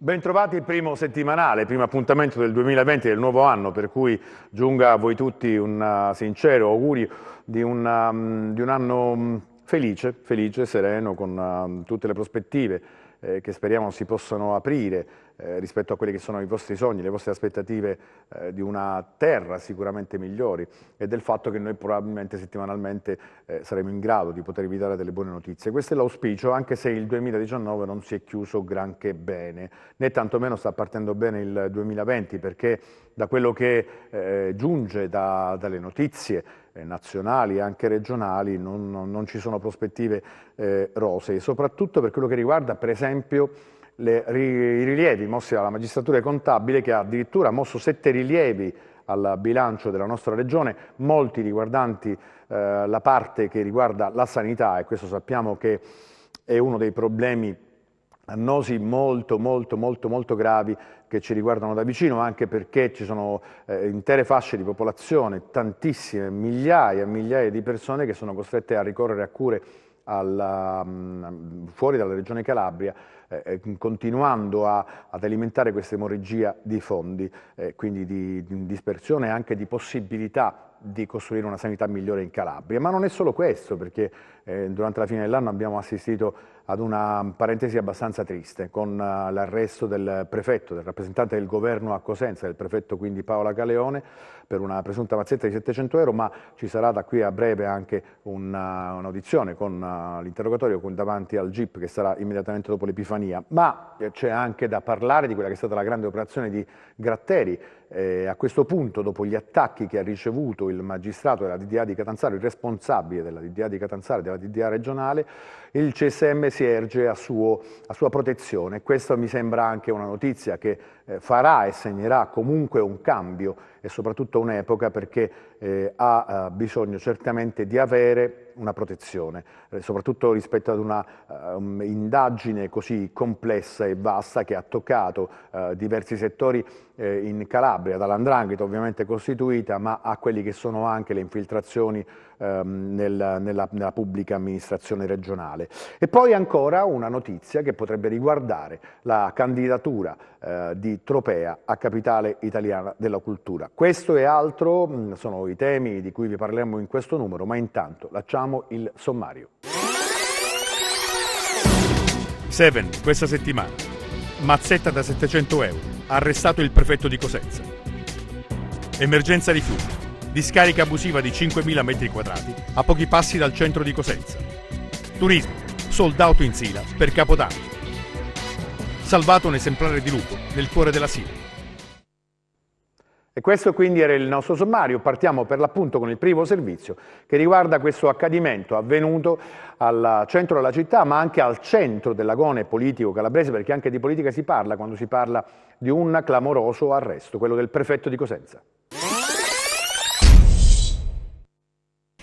Bentrovati, primo settimanale, primo appuntamento del 2020 del nuovo anno, per cui giunga a voi tutti un sincero augurio di un anno felice, sereno, con tutte le prospettive che speriamo si possano aprire rispetto a quelli che sono i vostri sogni, le vostre aspettative di una terra sicuramente migliori e del fatto che noi probabilmente settimanalmente saremo in grado di potervi dare delle buone notizie. Questo è l'auspicio, anche se il 2019 non si è chiuso granché bene, né tantomeno sta partendo bene il 2020, perché da quello che giunge dalle notizie nazionali e anche regionali non ci sono prospettive rosee, soprattutto per quello che riguarda per esempio i rilievi mossi dalla magistratura contabile, che ha addirittura mosso 7 rilievi al bilancio della nostra regione, molti riguardanti la parte che riguarda la sanità, e questo sappiamo che è uno dei problemi annosi molto gravi che ci riguardano da vicino, anche perché ci sono intere fasce di popolazione, tantissime, migliaia e migliaia di persone che sono costrette a ricorrere a cure fuori dalla regione Calabria, continuando ad alimentare questa emorragia di fondi, quindi di dispersione e anche di possibilità di costruire una sanità migliore in Calabria. Ma non è solo questo, perché durante la fine dell'anno abbiamo assistito ad una parentesi abbastanza triste, con l'arresto del prefetto, del rappresentante del governo a Cosenza, del prefetto quindi Paola Galeone, per una presunta mazzetta di 700 euro, ma ci sarà da qui a breve anche un'audizione con l'interrogatorio davanti al GIP, che sarà immediatamente dopo l'Epifania. Ma c'è anche da parlare di quella che è stata la grande operazione di Gratteri. A questo punto, dopo gli attacchi che ha ricevuto il magistrato della DDA di Catanzaro, il responsabile della DDA di Catanzaro e della DDA regionale, il CSM si erge a sua protezione. Questa mi sembra anche una notizia che farà e segnerà comunque un cambio e soprattutto un'epoca, perché ha bisogno certamente di avere una protezione, soprattutto rispetto ad una indagine così complessa e vasta che ha toccato diversi settori in Calabria, dall''ndrangheta ovviamente costituita, ma a quelli che sono anche le infiltrazioni nella pubblica amministrazione regionale. E poi ancora una notizia che potrebbe riguardare la candidatura di Tropea a Capitale Italiana della Cultura. Questo e altro sono i temi di cui vi parleremo in questo numero, ma intanto lasciamo il sommario. 7 questa settimana. Mazzetta da 700 euro. Arrestato il prefetto di Cosenza. Emergenza rifiuti. Discarica abusiva di 5.000 metri quadrati a pochi passi dal centro di Cosenza. Turismo. Sold out in Sila per Capodanno. Salvato un esemplare di lupo nel cuore della Sila. E questo quindi era il nostro sommario. Partiamo per l'appunto con il primo servizio, che riguarda questo accadimento avvenuto al centro della città, ma anche al centro dell'agone politico calabrese, perché anche di politica si parla quando si parla di un clamoroso arresto, quello del prefetto di Cosenza.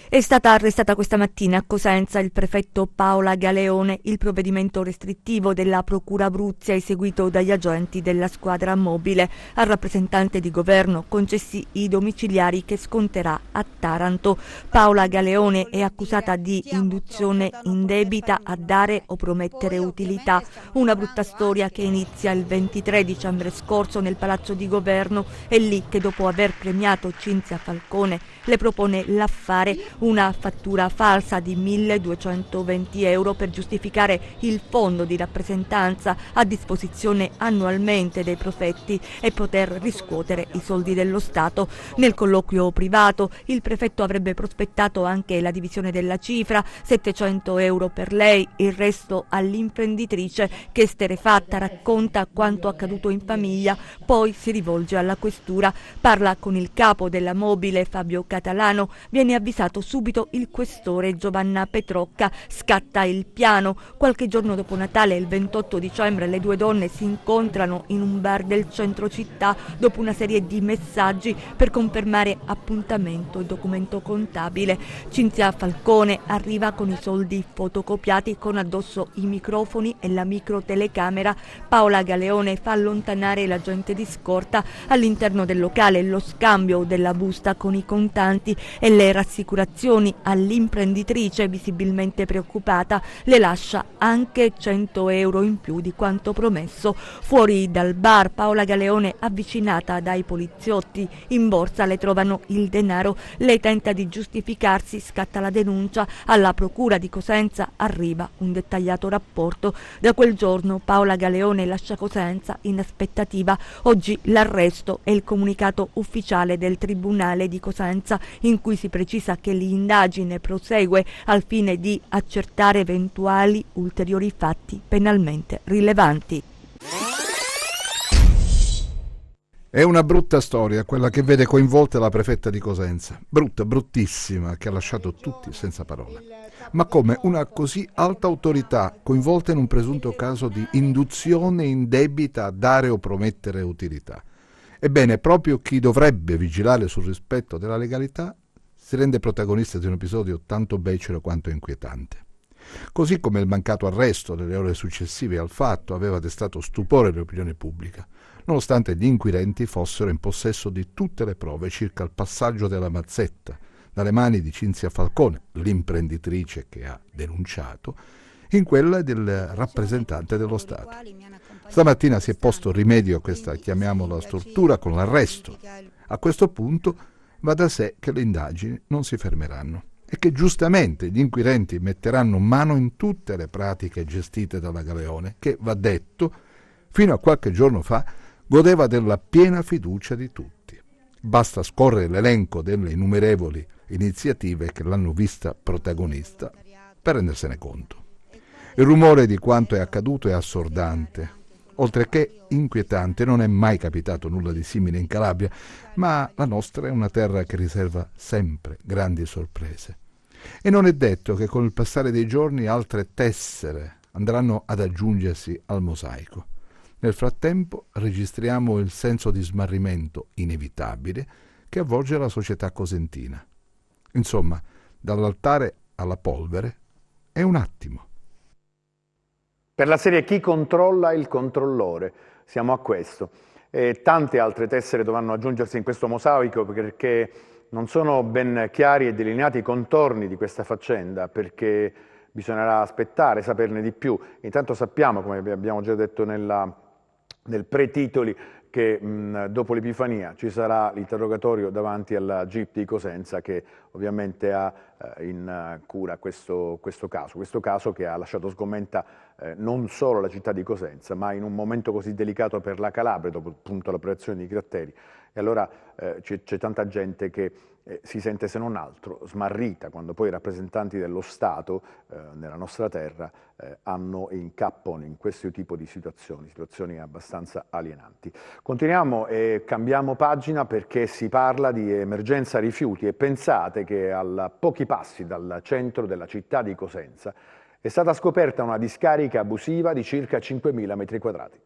È stata arrestata questa mattina a Cosenza il prefetto Paola Galeone. Il provvedimento restrittivo della Procura Abruzzi è eseguito dagli agenti della squadra mobile. Al rappresentante di governo concessi i domiciliari che sconterà a Taranto. Paola Galeone è accusata di induzione indebita a dare o promettere utilità. Una brutta storia che inizia il 23 dicembre scorso nel Palazzo di Governo. È lì che, dopo aver premiato Cinzia Falcone, le propone l'affare, una fattura falsa di 1.220 euro per giustificare il fondo di rappresentanza a disposizione annualmente dei prefetti e poter riscuotere i soldi dello Stato. Nel colloquio privato il prefetto avrebbe prospettato anche la divisione della cifra, 700 euro per lei, il resto all'imprenditrice, che esterrefatta racconta quanto accaduto in famiglia, poi si rivolge alla questura, parla con il capo della mobile Fabio Catalano, viene avvisato subito il questore Giovanna Petrocca, scatta il piano. Qualche giorno dopo Natale, il 28 dicembre, le due donne si incontrano in un bar del centro città dopo una serie di messaggi per confermare appuntamento e documento contabile. Cinzia Falcone arriva con i soldi fotocopiati, con addosso i microfoni e la microtelecamera. Paola Galeone fa allontanare l'agente di scorta all'interno del locale, lo scambio della busta con i contanti e le rassicurazioni segnalazioni all'imprenditrice visibilmente preoccupata le lascia anche 100 euro in più di quanto promesso. Fuori dal bar Paola Galeone, avvicinata dai poliziotti, in borsa le trovano il denaro. Lei tenta di giustificarsi, scatta la denuncia. Alla procura di Cosenza arriva un dettagliato rapporto. Da quel giorno Paola Galeone lascia Cosenza in aspettativa. Oggi l'arresto e il comunicato ufficiale del Tribunale di Cosenza, in cui si precisa che l'indagine prosegue al fine di accertare eventuali ulteriori fatti penalmente rilevanti. È una brutta storia quella che vede coinvolta la prefetta di Cosenza. Brutta, bruttissima, che ha lasciato tutti senza parole. Ma come una così alta autorità coinvolta in un presunto caso di induzione indebita a dare o promettere utilità. Ebbene, proprio chi dovrebbe vigilare sul rispetto della legalità si rende protagonista di un episodio tanto becero quanto inquietante. Così come il mancato arresto delle ore successive al fatto aveva destato stupore dell'opinione pubblica, nonostante gli inquirenti fossero in possesso di tutte le prove circa il passaggio della mazzetta dalle mani di Cinzia Falcone, l'imprenditrice che ha denunciato, in quella del rappresentante dello Stato. Stamattina si è posto rimedio a questa, chiamiamola, stortura con l'arresto. A questo punto va da sé che le indagini non si fermeranno e che giustamente gli inquirenti metteranno mano in tutte le pratiche gestite dalla Galeone, che, va detto, fino a qualche giorno fa godeva della piena fiducia di tutti. Basta scorrere l'elenco delle innumerevoli iniziative che l'hanno vista protagonista per rendersene conto. Il rumore di quanto è accaduto è assordante. Oltre che inquietante, non è mai capitato nulla di simile in Calabria, ma la nostra è una terra che riserva sempre grandi sorprese. E non è detto che con il passare dei giorni altre tessere andranno ad aggiungersi al mosaico. Nel frattempo registriamo il senso di smarrimento inevitabile che avvolge la società cosentina. Insomma, dall'altare alla polvere è un attimo. Per la serie Chi controlla il controllore? Siamo a questo. E tante altre tessere dovranno aggiungersi in questo mosaico perché non sono ben chiari e delineati i contorni di questa faccenda, perché bisognerà aspettare, saperne di più. Intanto sappiamo, come abbiamo già detto nel pre-titoli, che dopo l'Epifania ci sarà l'interrogatorio davanti alla GIP di Cosenza, che ovviamente ha in cura questo caso che ha lasciato sgomenta non solo la città di Cosenza, ma in un momento così delicato per la Calabria, dopo appunto l'operazione di Gratteri. E allora c'è tanta gente che si sente, se non altro, smarrita quando poi i rappresentanti dello Stato nella nostra terra incappano in questo tipo di situazioni abbastanza alienanti. Continuiamo e cambiamo pagina perché si parla di emergenza rifiuti, e pensate che a pochi passi dal centro della città di Cosenza è stata scoperta una discarica abusiva di circa 5.000 metri quadrati.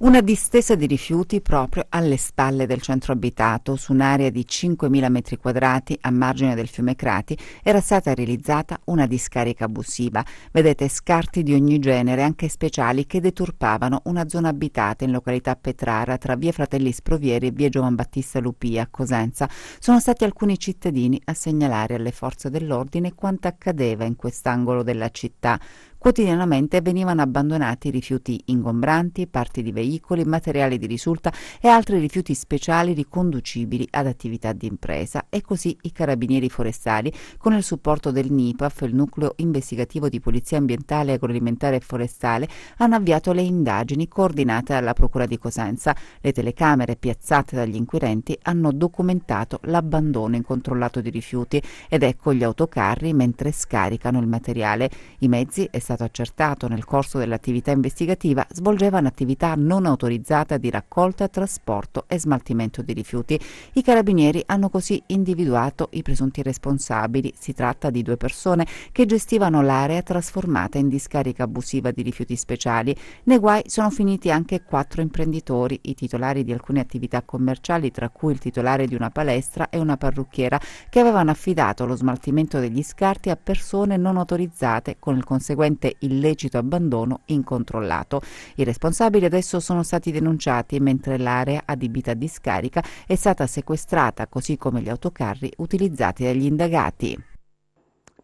Una distesa di rifiuti proprio alle spalle del centro abitato, su un'area di 5.000 metri quadrati a margine del fiume Crati, era stata realizzata una discarica abusiva. Vedete, scarti di ogni genere, anche speciali, che deturpavano una zona abitata in località Petrara, tra via Fratelli Sprovieri e via Giovan Battista Lupia a Cosenza. Sono stati alcuni cittadini a segnalare alle forze dell'ordine quanto accadeva in quest'angolo della città. Quotidianamente venivano abbandonati rifiuti ingombranti, parti di veicoli, materiali di risulta e altri rifiuti speciali riconducibili ad attività di impresa, e così i carabinieri forestali, con il supporto del NIPAF, il nucleo investigativo di polizia ambientale, agroalimentare e forestale, hanno avviato le indagini coordinate dalla Procura di Cosenza. Le telecamere piazzate dagli inquirenti hanno documentato l'abbandono incontrollato di rifiuti ed ecco gli autocarri mentre scaricano il materiale. I mezzi, è stato accertato nel corso dell'attività investigativa, svolgevano attività non autorizzata di raccolta, trasporto e smaltimento di rifiuti. I carabinieri hanno così individuato i presunti responsabili. Si tratta di 2 persone che gestivano l'area trasformata in discarica abusiva di rifiuti speciali. Nei guai sono finiti anche 4 imprenditori, i titolari di alcune attività commerciali, tra cui il titolare di una palestra e una parrucchiera, che avevano affidato lo smaltimento degli scarti a persone non autorizzate, con il conseguente apparente illecito abbandono incontrollato. I responsabili adesso sono stati denunciati, mentre l'area adibita a discarica è stata sequestrata, così come gli autocarri utilizzati dagli indagati.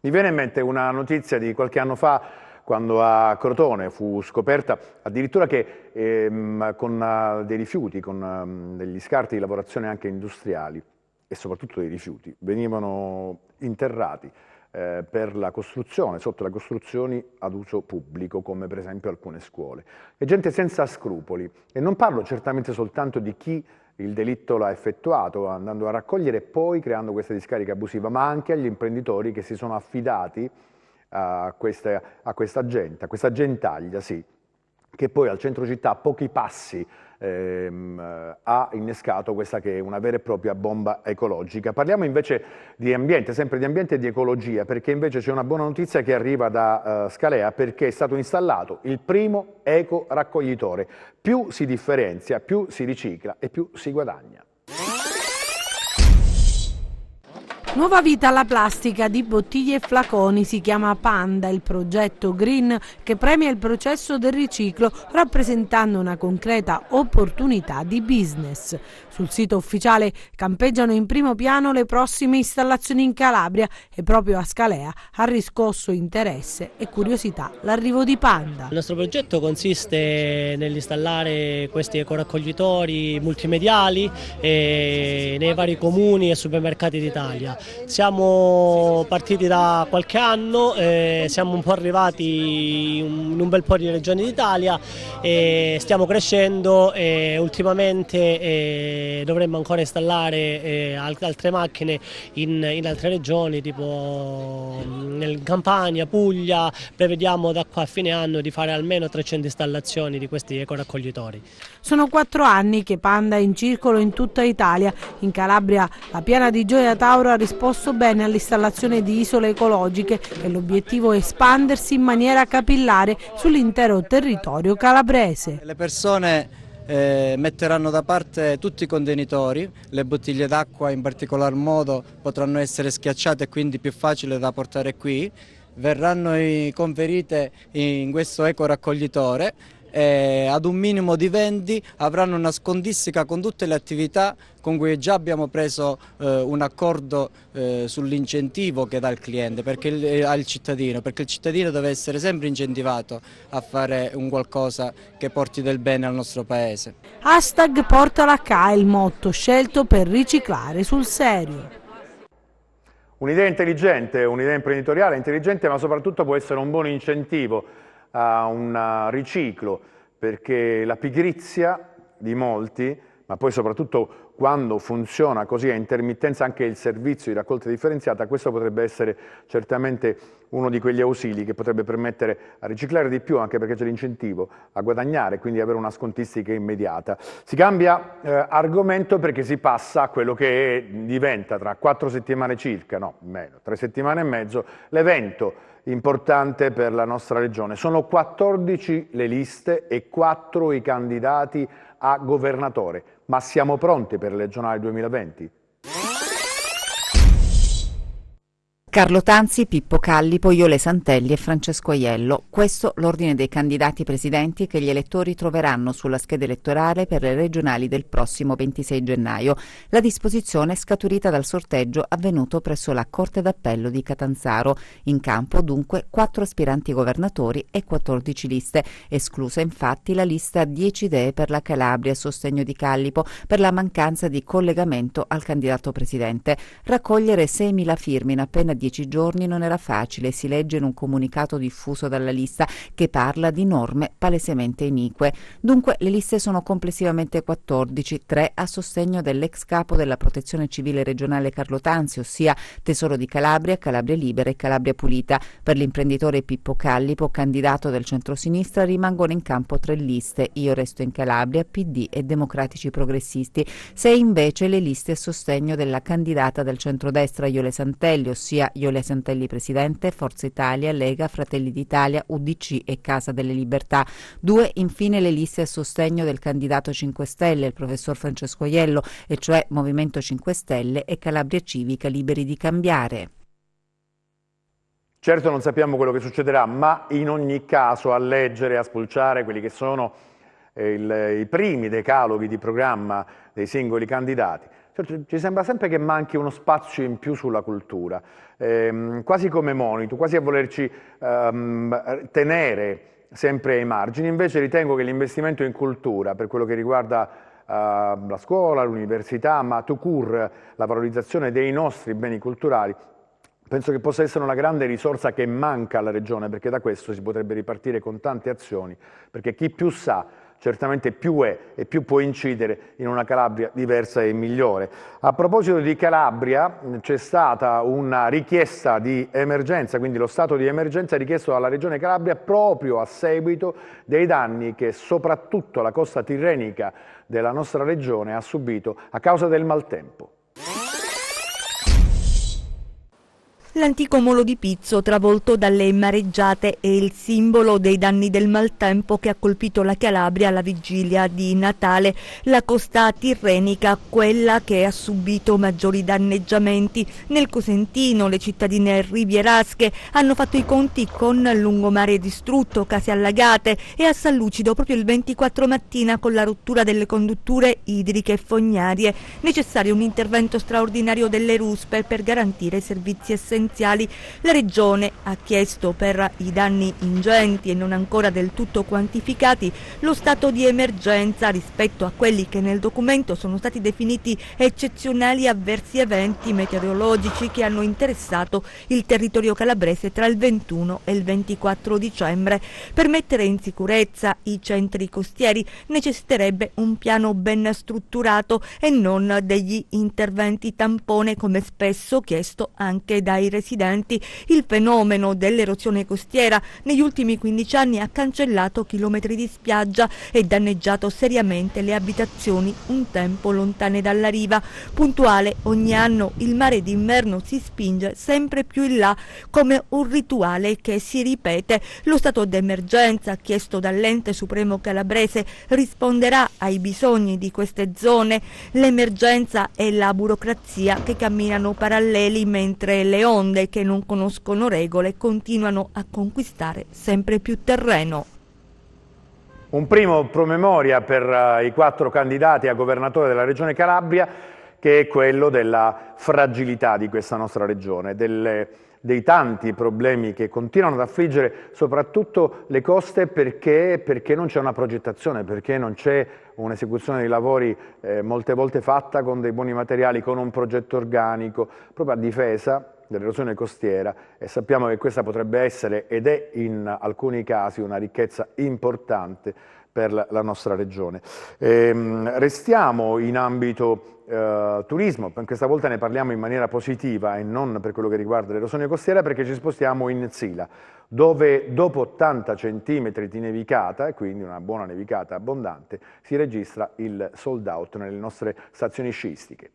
Mi viene in mente una notizia di qualche anno fa, quando a Crotone fu scoperta addirittura che con dei rifiuti, con degli scarti di lavorazione anche industriali e soprattutto dei rifiuti, venivano interrati per la costruzione, sotto le costruzioni ad uso pubblico, come per esempio alcune scuole. E gente senza scrupoli. E non parlo certamente soltanto di chi il delitto l'ha effettuato, andando a raccogliere e poi creando questa discarica abusiva, ma anche agli imprenditori che si sono affidati a questa gente, a questa gentaglia, sì, che poi al centro città, a pochi passi, ha innescato questa che è una vera e propria bomba ecologica. Parliamo invece di ambiente, sempre di ambiente e di ecologia, perché invece c'è una buona notizia che arriva da Scalea, perché è stato installato il primo eco-raccoglitore. Più si differenzia, più si ricicla e più si guadagna. Nuova vita alla plastica di bottiglie e flaconi, si chiama Panda, il progetto green che premia il processo del riciclo, rappresentando una concreta opportunità di business. Sul sito ufficiale campeggiano in primo piano le prossime installazioni in Calabria e proprio a Scalea ha riscosso interesse e curiosità l'arrivo di Panda. Il nostro progetto consiste nell'installare questi ecoraccoglitori multimediali nei vari comuni e supermercati d'Italia. Siamo partiti da qualche anno, siamo un po' arrivati in un bel po' di regioni d'Italia e stiamo crescendo e ultimamente dovremmo ancora installare altre macchine in altre regioni, tipo in Campania, Puglia. Prevediamo da qua a fine anno di fare almeno 300 installazioni di questi ecoraccoglitori. Sono 4 anni che Panda è in circolo in tutta Italia. In Calabria la piana di Gioia Tauro ha risposto bene all'installazione di isole ecologiche e l'obiettivo è espandersi in maniera capillare sull'intero territorio calabrese. Le persone metteranno da parte tutti i contenitori, le bottiglie d'acqua in particolar modo potranno essere schiacciate e quindi più facile da portare qui, verranno conferite in questo ecoraccoglitore. Ad un minimo di 20 avranno una scontistica con tutte le attività con cui già abbiamo preso un accordo sull'incentivo che dà il cliente, al cittadino, perché il cittadino deve essere sempre incentivato a fare un qualcosa che porti del bene al nostro paese. Hashtag Portala a Ca è il motto scelto per riciclare sul serio. Un'idea intelligente, un'idea imprenditoriale intelligente, ma soprattutto può essere un buon incentivo a un riciclo, perché la pigrizia di molti, ma poi soprattutto quando funziona così a intermittenza anche il servizio di raccolta differenziata, questo potrebbe essere certamente uno di quegli ausili che potrebbe permettere a riciclare di più, anche perché c'è l'incentivo a guadagnare, quindi avere una scontistica immediata. Si cambia argomento perché si passa a quello che diventa tra 4 settimane circa, no, meno, 3 settimane e mezzo, l'evento importante per la nostra regione. Sono 14 le liste e 4 i candidati a governatore. Ma siamo pronti per le regionali 2020? Carlo Tanzi, Pippo Callipo, Iole Santelli e Francesco Aiello. Questo l'ordine dei candidati presidenti che gli elettori troveranno sulla scheda elettorale per le regionali del prossimo 26 gennaio. La disposizione è scaturita dal sorteggio avvenuto presso la Corte d'Appello di Catanzaro. In campo dunque 4 aspiranti governatori e 14 liste, esclusa infatti la lista 10 idee per la Calabria a sostegno di Callipo per la mancanza di collegamento al candidato presidente. Raccogliere 6.000 firme in appena 10 giorni non era facile, si legge in un comunicato diffuso dalla lista che parla di norme palesemente inique. Dunque le liste sono complessivamente 14, 3 a sostegno dell'ex capo della Protezione Civile regionale Carlo Tanzi, ossia Tesoro di Calabria, Calabria Libera e Calabria Pulita. Per l'imprenditore Pippo Callipo, candidato del centrosinistra, rimangono in campo 3 liste, Io Resto in Calabria, PD e Democratici Progressisti. 6 invece le liste a sostegno della candidata del centrodestra Iole Santelli, ossia Iole Santelli Presidente, Forza Italia, Lega, Fratelli d'Italia, UDC e Casa delle Libertà. 2 infine le liste a sostegno del candidato 5 Stelle, il professor Francesco Aiello, e cioè Movimento 5 Stelle e Calabria Civica Liberi di Cambiare. Certo non sappiamo quello che succederà, ma in ogni caso a leggere, a spulciare quelli che sono i primi decaloghi di programma dei singoli candidati, ci sembra sempre che manchi uno spazio in più sulla cultura, quasi come monito, quasi a volerci tenere sempre ai margini. Invece ritengo che l'investimento in cultura, per quello che riguarda la scuola, l'università, ma tout court la valorizzazione dei nostri beni culturali, penso che possa essere una grande risorsa che manca alla Regione, perché da questo si potrebbe ripartire con tante azioni, perché chi più sa certamente più è e più può incidere in una Calabria diversa e migliore. A proposito di Calabria, c'è stata una richiesta di emergenza, quindi lo stato di emergenza richiesto dalla Regione Calabria proprio a seguito dei danni che soprattutto la costa tirrenica della nostra regione ha subito a causa del maltempo. L'antico molo di Pizzo, travolto dalle mareggiate, è il simbolo dei danni del maltempo che ha colpito la Calabria alla vigilia di Natale. La costa tirrenica, quella che ha subito maggiori danneggiamenti. Nel Cosentino le cittadine rivierasche hanno fatto i conti con lungomare distrutto, case allagate, e a San Lucido proprio il 24 mattina con la rottura delle condutture idriche e fognarie. Necessario un intervento straordinario delle RUSPER per garantire servizi essenziali. La Regione ha chiesto per i danni ingenti e non ancora del tutto quantificati lo stato di emergenza rispetto a quelli che nel documento sono stati definiti eccezionali avversi eventi meteorologici che hanno interessato il territorio calabrese tra il 21 e il 24 dicembre. Per mettere in sicurezza i centri costieri necessiterebbe un piano ben strutturato e non degli interventi tampone come spesso chiesto anche dai residenti. Il fenomeno dell'erosione costiera negli ultimi 15 anni ha cancellato chilometri di spiaggia e danneggiato seriamente le abitazioni un tempo lontane dalla riva. Puntuale ogni anno, il mare d'inverno si spinge sempre più in là come un rituale che si ripete. Lo stato d'emergenza chiesto dall'ente supremo calabrese risponderà ai bisogni di queste zone. L'emergenza e la burocrazia che camminano paralleli mentre le onde che non conoscono regole continuano a conquistare sempre più terreno. Un primo promemoria per i 4 candidati a governatore della Regione Calabria, che è quello della fragilità di questa nostra regione, dei tanti problemi che continuano ad affliggere soprattutto le coste perché non c'è una progettazione, perché non c'è un'esecuzione dei lavori molte volte fatta con dei buoni materiali, con un progetto organico, proprio a difesa dell'erosione costiera, e sappiamo che questa potrebbe essere ed è in alcuni casi una ricchezza importante per la nostra regione. Restiamo in ambito turismo, questa volta ne parliamo in maniera positiva e non per quello che riguarda l'erosione costiera, perché ci spostiamo in Sila, dove dopo 80 centimetri di nevicata, quindi una buona nevicata abbondante, si registra il sold out nelle nostre stazioni sciistiche.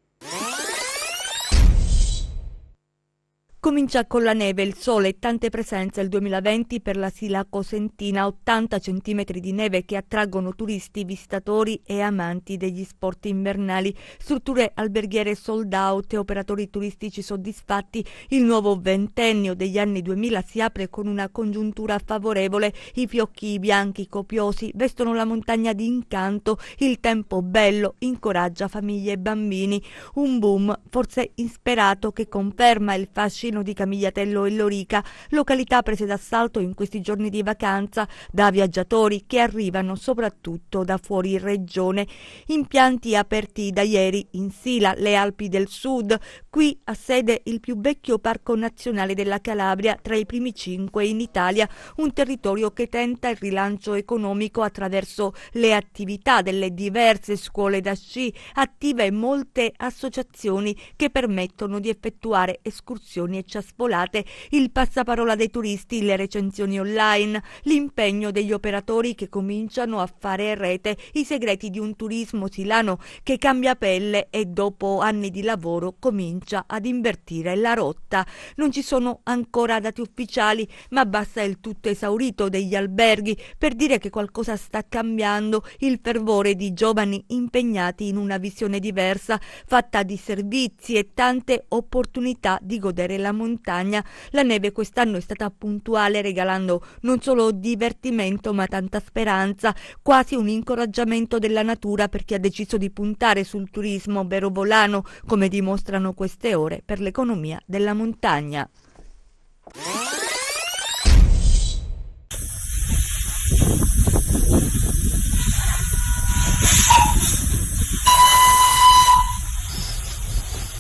Comincia con la neve, il sole e tante presenze il 2020 per la Sila Cosentina, 80 centimetri di neve che attraggono turisti, visitatori e amanti degli sport invernali, strutture alberghiere sold out e operatori turistici soddisfatti. Il nuovo ventennio degli anni 2000 si apre con una congiuntura favorevole, i fiocchi bianchi copiosi vestono la montagna di incanto, il tempo bello incoraggia famiglie e bambini, un boom forse insperato che conferma il fascino di Camigliatello e Lorica, località prese d'assalto in questi giorni di vacanza da viaggiatori che arrivano soprattutto da fuori regione. Impianti aperti da ieri in Sila, le Alpi del Sud, qui ha sede il più vecchio parco nazionale della Calabria, tra i primi 5 in Italia, un territorio che tenta il rilancio economico attraverso le attività delle diverse scuole da sci, attive molte associazioni che permettono di effettuare escursioni e ciaspolate, il passaparola dei turisti, le recensioni online, l'impegno degli operatori che cominciano a fare rete, i segreti di un turismo silano che cambia pelle e dopo anni di lavoro comincia ad invertire la rotta. Non ci sono ancora dati ufficiali, ma basta il tutto esaurito degli alberghi per dire che qualcosa sta cambiando, il fervore di giovani impegnati in una visione diversa, fatta di servizi e tante opportunità di godere la della montagna. La neve quest'anno è stata puntuale, regalando non solo divertimento ma tanta speranza, quasi un incoraggiamento della natura per chi ha deciso di puntare sul turismo vero volano, come dimostrano queste ore, per l'economia della montagna.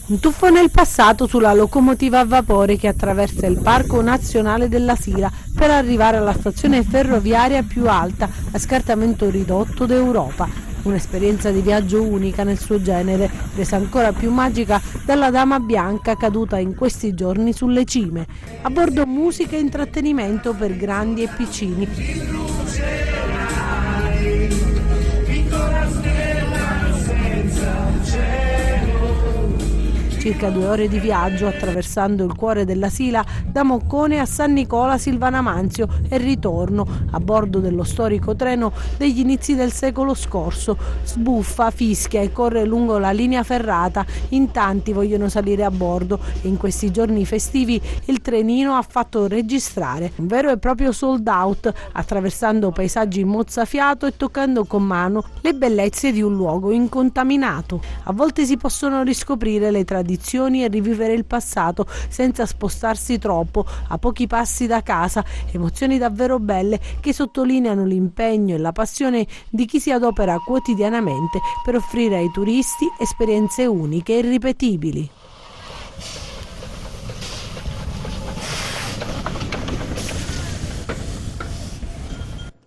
Un tuffo nel passato sulla locomotiva a vapore che attraversa il Parco Nazionale della Sila per arrivare alla stazione ferroviaria più alta a scartamento ridotto d'Europa. Un'esperienza di viaggio unica nel suo genere, resa ancora più magica dalla Dama Bianca caduta in questi giorni sulle cime. A bordo musica e intrattenimento per grandi e piccini. Circa 2 ore di viaggio attraversando il cuore della Sila da Moccone a San Nicola Silvana Manzio e ritorno a bordo dello storico treno degli inizi del secolo scorso. Sbuffa, fischia e corre lungo la linea ferrata. In tanti vogliono salire a bordo e in questi giorni festivi il trenino ha fatto registrare un vero e proprio sold out, attraversando paesaggi mozzafiato e toccando con mano le bellezze di un luogo incontaminato. A volte si possono riscoprire le tradizioni e rivivere il passato senza spostarsi troppo, a pochi passi da casa. Emozioni davvero belle che sottolineano l'impegno e la passione di chi si adopera quotidianamente per offrire ai turisti esperienze uniche e irripetibili.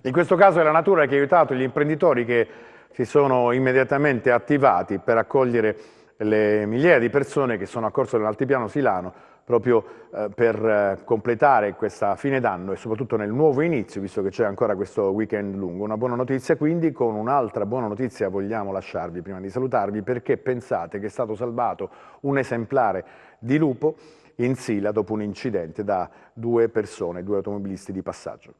In questo caso è la natura che ha aiutato gli imprenditori che si sono immediatamente attivati per accogliere le migliaia di persone che sono accorse nell'altipiano silano proprio per completare questa fine d'anno e soprattutto nel nuovo inizio, visto che c'è ancora questo weekend lungo. Una buona notizia quindi, con un'altra buona notizia vogliamo lasciarvi prima di salutarvi, perché pensate che è stato salvato un esemplare di lupo in Sila dopo un incidente da 2 persone, 2 automobilisti di passaggio.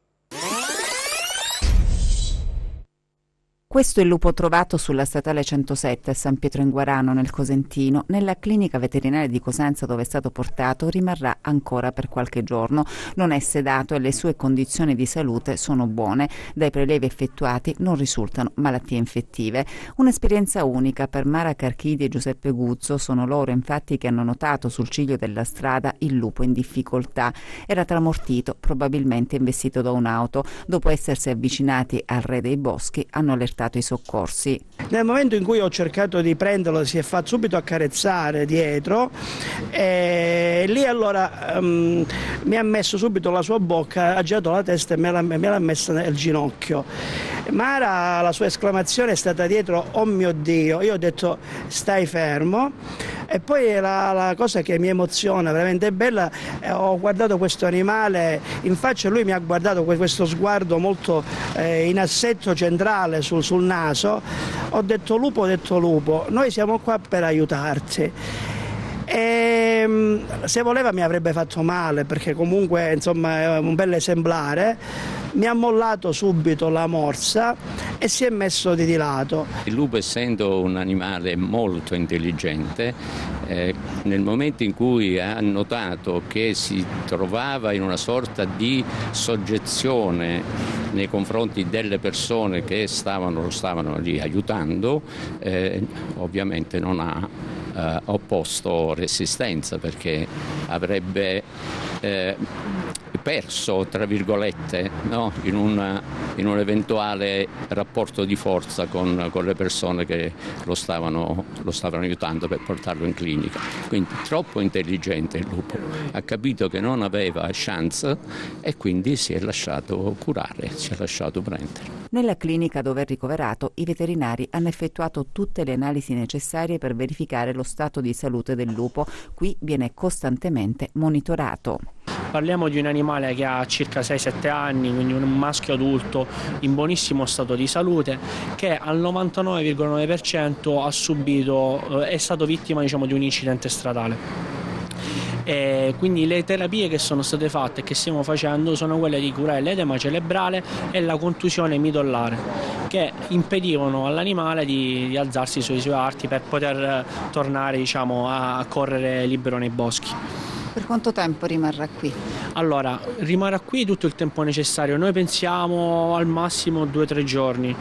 Questo è il lupo trovato sulla statale 107 a San Pietro in Guarano, nel Cosentino. Nella clinica veterinaria di Cosenza, dove è stato portato, rimarrà ancora per qualche giorno. Non è sedato e le sue condizioni di salute sono buone. Dai prelevi effettuati non risultano malattie infettive. Un'esperienza unica per Mara Carchidi e Giuseppe Guzzo. Sono loro infatti che hanno notato sul ciglio della strada il lupo in difficoltà. Era tramortito, probabilmente investito da un'auto. Dopo essersi avvicinati al re dei boschi, hanno allertato i soccorsi. Nel momento in cui ho cercato di prenderlo si è fatto subito accarezzare dietro e lì allora mi ha messo subito la sua bocca, ha girato la testa e me l'ha messa nel ginocchio. Mara, la sua esclamazione è stata dietro: oh mio Dio. Io ho detto stai fermo. E poi la cosa che mi emoziona veramente bella, ho guardato questo animale in faccia e lui mi ha guardato con questo sguardo molto in assetto centrale sul naso. Ho detto lupo, noi siamo qua per aiutarti. E se voleva mi avrebbe fatto male, perché comunque insomma è un bel esemplare. Mi ha mollato subito la morsa e si è messo di lato. Il lupo, essendo un animale molto intelligente, nel momento in cui ha notato che si trovava in una sorta di soggezione nei confronti delle persone che lo stavano lì aiutando, ovviamente non ha opposto resistenza, perché avrebbe perso, tra virgolette, no? in un eventuale rapporto di forza con le persone che lo stavano aiutando per portarlo in clinica. Quindi troppo intelligente il lupo, ha capito che non aveva chance e quindi si è lasciato curare, si è lasciato prendere. Nella clinica dove è ricoverato, i veterinari hanno effettuato tutte le analisi necessarie per verificare lo stato di salute del lupo. Qui viene costantemente monitorato. Parliamo di un animale che ha circa 6-7 anni, quindi un maschio adulto in buonissimo stato di salute, che al 99,9% è stato vittima, diciamo, di un incidente stradale. E quindi le terapie che sono state fatte e che stiamo facendo sono quelle di curare l'edema cerebrale e la contusione midollare, che impedivano all'animale di alzarsi sui suoi arti per poter tornare, diciamo, a correre libero nei boschi. Per quanto tempo rimarrà qui? Allora, rimarrà qui tutto il tempo necessario, noi pensiamo al massimo 2-3 giorni,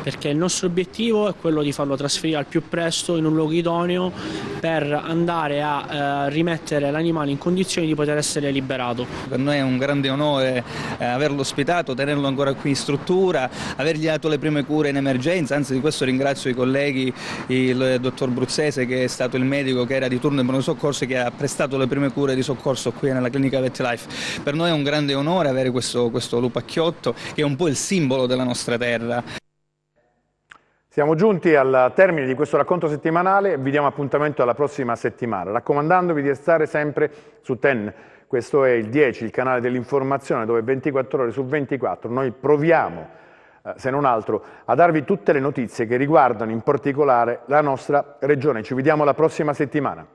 perché il nostro obiettivo è quello di farlo trasferire al più presto in un luogo idoneo per andare a rimettere l'animale in condizioni di poter essere liberato. Per noi è un grande onore averlo ospitato, tenerlo ancora qui in struttura, avergli dato le prime cure in emergenza, anzi di questo ringrazio i colleghi, il dottor Bruzzese che è stato il medico che era di turno in pronto soccorso e che ha prestato le prime cure di soccorso qui nella clinica VetLife. Per noi è un grande onore avere questo lupacchiotto che è un po' il simbolo della nostra terra. Siamo giunti al termine di questo racconto settimanale, vi diamo appuntamento alla prossima settimana, raccomandandovi di stare sempre su TEN. Questo è il 10, il canale dell'informazione, dove 24 ore su 24 noi proviamo, se non altro, a darvi tutte le notizie che riguardano in particolare la nostra regione. Ci vediamo la prossima settimana.